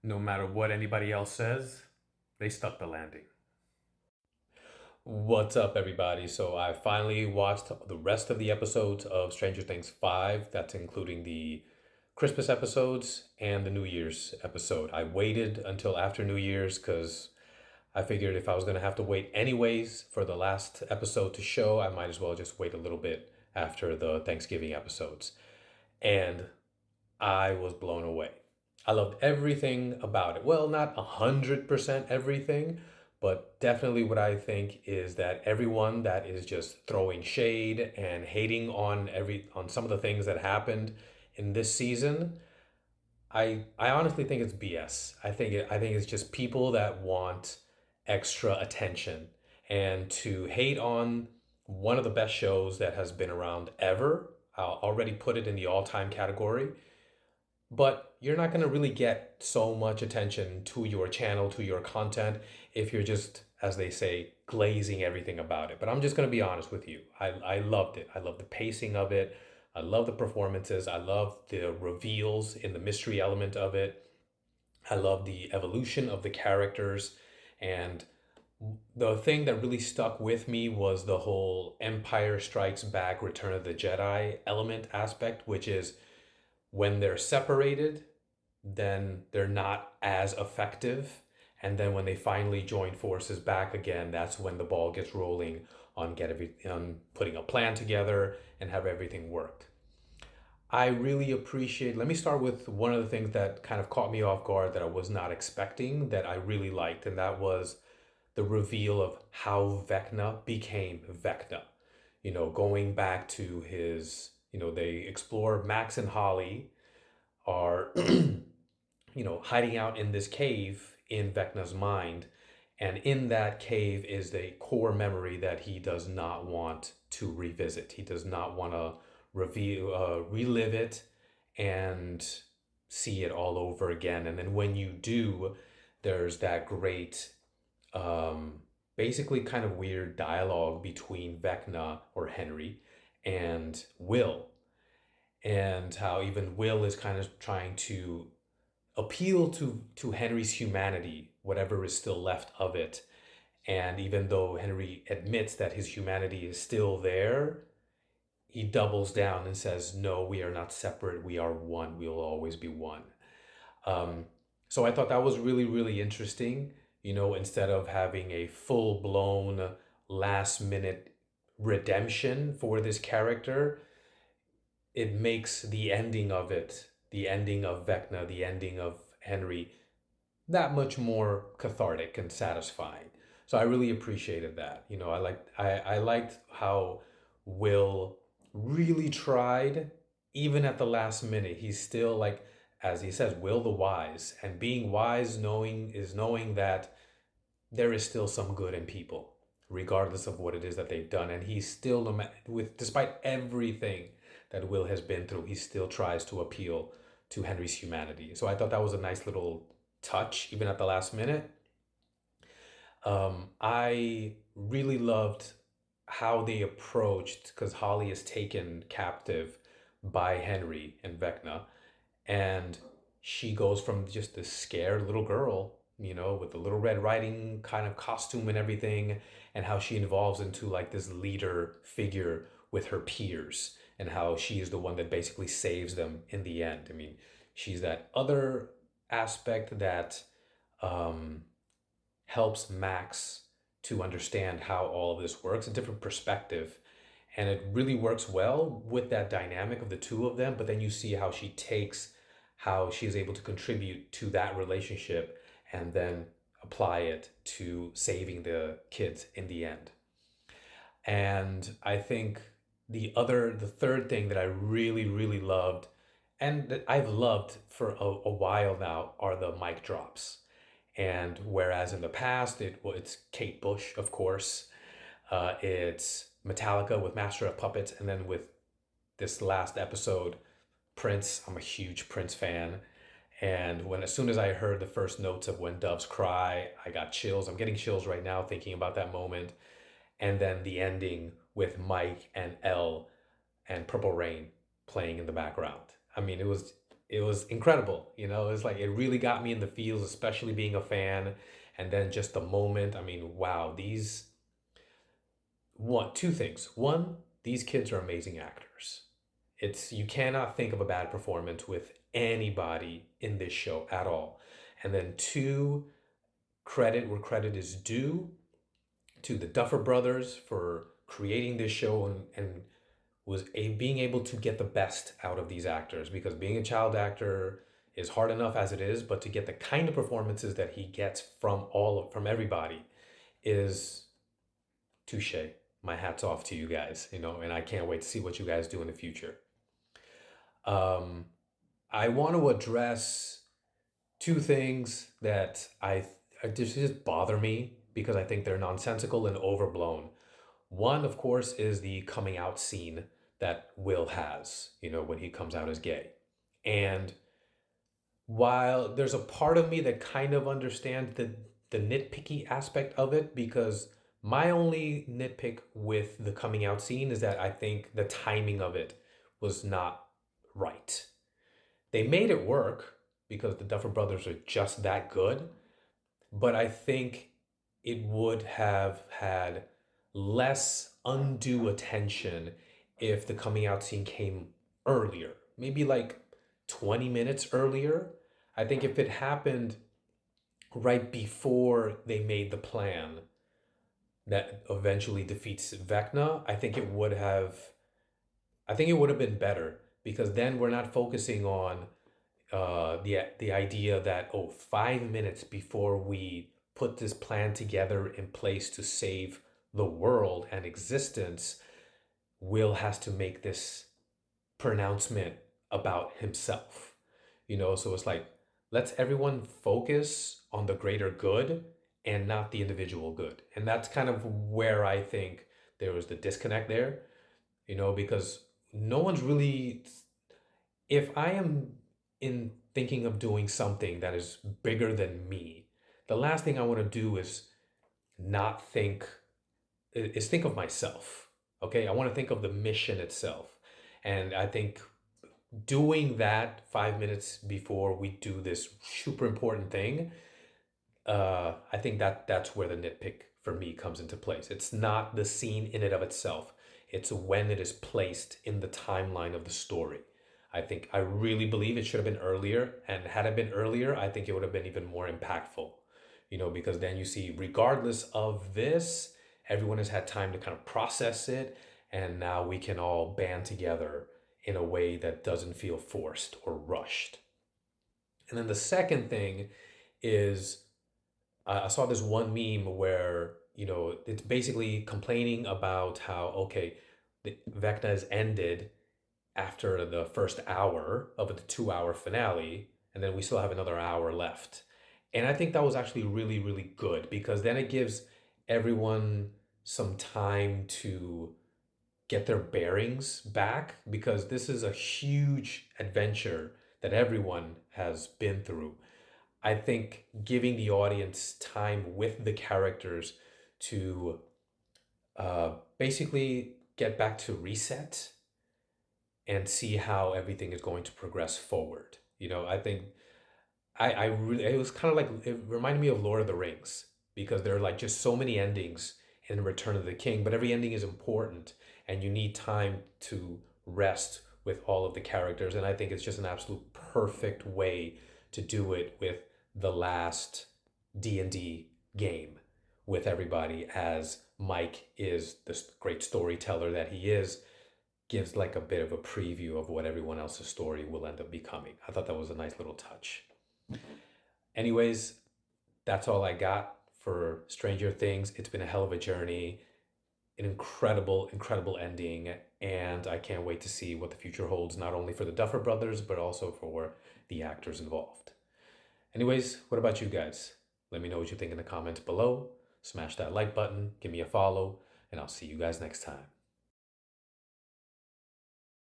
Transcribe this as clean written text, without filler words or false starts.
No matter what anybody else says, they stuck the landing. What's up, everybody? So I finally watched the rest of the episodes of Stranger Things 5. That's including the Christmas episodes and the New Year's episode. I waited until after New Year's because I figured if I was going to have to wait anyways for the last episode to show, I might as well just wait a little bit after the Thanksgiving episodes. And I was blown away. I loved everything about it. Well, not 100% everything, but definitely what I think is that everyone that is just throwing shade and hating on some of the things that happened in this season, I honestly think it's BS. I think it's just people that want extra attention and to hate on one of the best shows that has been around ever. I'll already put it in the all-time category, but you're not going to really get so much attention to your channel, to your content, if you're just, as they say, glazing everything about it. But I'm just going to be honest with you. I loved it. I love the pacing of it. I love the performances. I love the reveals in the mystery element of it. I love the evolution of the characters. And the thing that really stuck with me was the whole Empire Strikes Back, Return of the Jedi element aspect, which is when they're separated, then they're not as effective. And then when they finally join forces back again, that's when the ball gets rolling on putting a plan together and have everything worked. I really appreciate. Let me start with one of the things that kind of caught me off guard that I was not expecting that I really liked, and that was the reveal of how Vecna became Vecna. Going back to they explore Max and Holly are hiding out in this cave in Vecna's mind. And in that cave is the core memory that he does not want to revisit. He does not want to relive it and see it all over again. And then when you do, there's that great, um, basically kind of weird dialogue between Vecna or Henry and Will, and how even Will is kind of trying to appeal to Henry's humanity, whatever is still left of it. And even though Henry admits that his humanity is still there, he doubles down and says, "No, we are not separate. We are one. We will always be one." Um, so I thought that was really, really interesting. Instead of having a full blown last minute redemption for this character, it makes the ending of Vecna, the ending of Henry, that much more cathartic and satisfying. So I really appreciated that. I liked how Will really tried, even at the last minute. He's still like, as he says, Will the wise. And being wise knowing that there is still some good in people, regardless of what it is that they've done. And he's still, despite everything that Will has been through, he still tries to appeal to Henry's humanity. So I thought that was a nice little touch, even at the last minute. I really loved how they approached, because Holly is taken captive by Henry and Vecna, and she goes from just this scared little girl, with the little Red Riding kind of costume and everything, and how she evolves into like this leader figure with her peers, and how she is the one that basically saves them in the end. I mean, she's that other aspect that um, helps Max to understand how all of this works, a different perspective. And it really works well with that dynamic of the two of them. But then you see how she is able to contribute to that relationship and then apply it to saving the kids in the end. And I think the third thing that I really, really loved, and that I've loved for a while now, are the mic drops. And whereas in the past it's Kate Bush, of course, it's Metallica with Master of Puppets, and then with this last episode, Prince. I'm a huge Prince fan, and as soon as I heard the first notes of When Doves Cry, I got chills. I'm getting chills right now thinking about that moment, and then the ending with Mike and Elle and Purple Rain playing in the background. I mean, it was incredible. You know, it's like it really got me in the feels, especially being a fan. And then just the moment, I mean, wow, two things. One, these kids are amazing actors. It's you cannot think of a bad performance with anybody in this show at all. And then two, credit where credit is due to the Duffer Brothers for creating this show and being able to get the best out of these actors, because being a child actor is hard enough as it is, but to get the kind of performances that he gets from everybody is touche. My hat's off to you guys, and I can't wait to see what you guys do in the future. Um, I want to address two things that I just bother me because I think they're nonsensical and overblown. One, of course, is the coming out scene that Will has, when he comes out as gay. And while there's a part of me that kind of understands the nitpicky aspect of it, because my only nitpick with the coming out scene is that I think the timing of it was not right. They made it work because the Duffer Brothers are just that good, but I think it would have had less undue attention if the coming out scene came earlier, maybe like 20 minutes earlier. I think if it happened right before they made the plan that eventually defeats Vecna, I think it would have been better, because then we're not focusing on the idea that, 5 minutes before we put this plan together in place to save the world and existence, Will has to make this pronouncement about himself. So it's like, let's everyone focus on the greater good and not the individual good. And that's kind of where I think there was the disconnect there, because no one's really, if I am in thinking of doing something that is bigger than me, the last thing I want to do is not think is think of myself. Okay, I want to think of the mission itself. And I think doing that 5 minutes before we do this super important thing, I think that's where the nitpick for me comes into place. It's not the scene in and of itself. It's when it is placed in the timeline of the story. I really believe it should have been earlier, and had it been earlier, I think it would have been even more impactful. Because then you see, regardless of this, everyone has had time to kind of process it, and now we can all band together in a way that doesn't feel forced or rushed. And then the second thing is, I saw this one meme where, it's basically complaining about how, okay, the Vecna has ended after the first hour of the 2 hour finale, and then we still have another hour left. And I think that was actually really, really good, because then it gives everyone some time to get their bearings back, because this is a huge adventure that everyone has been through. I think giving the audience time with the characters to basically get back to reset and see how everything is going to progress forward. I think I really, it was kind of like, it reminded me of Lord of the Rings, because there are like just so many endings in Return of the King, but every ending is important and you need time to rest with all of the characters. And I think it's just an absolute perfect way to do it with the last D&D game, with everybody, as Mike is this great storyteller that he is, gives like a bit of a preview of what everyone else's story will end up becoming. I thought that was a nice little touch. Anyways, that's all I got for Stranger Things. It's been a hell of a journey, an incredible, incredible ending, and I can't wait to see what the future holds, not only for the Duffer Brothers, but also for the actors involved. Anyways, what about you guys? Let me know what you think in the comments below. Smash that like button, give me a follow, and I'll see you guys next time.